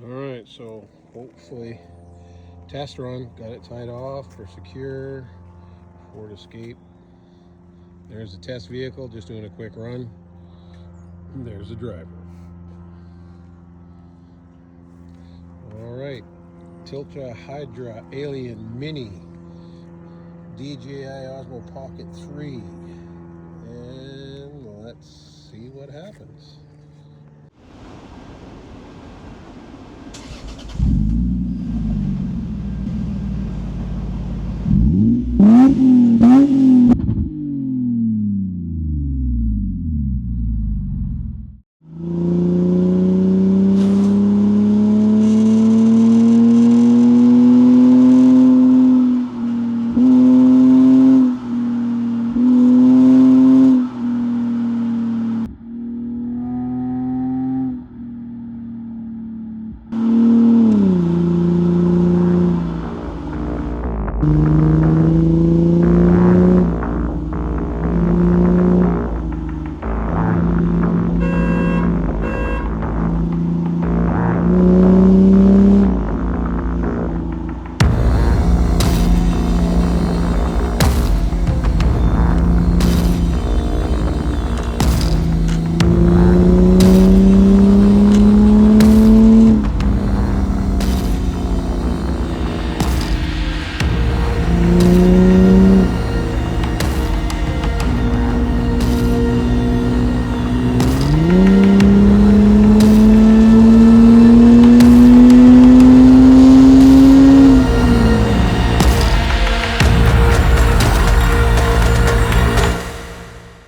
Alright, so hopefully test run, got it tied off for secure, Ford Escape. There's the test vehicle, just doing a quick run. And there's the driver. Alright, Tilta Hydra Alien Mini DJI Pocket 3. And let's see what happens.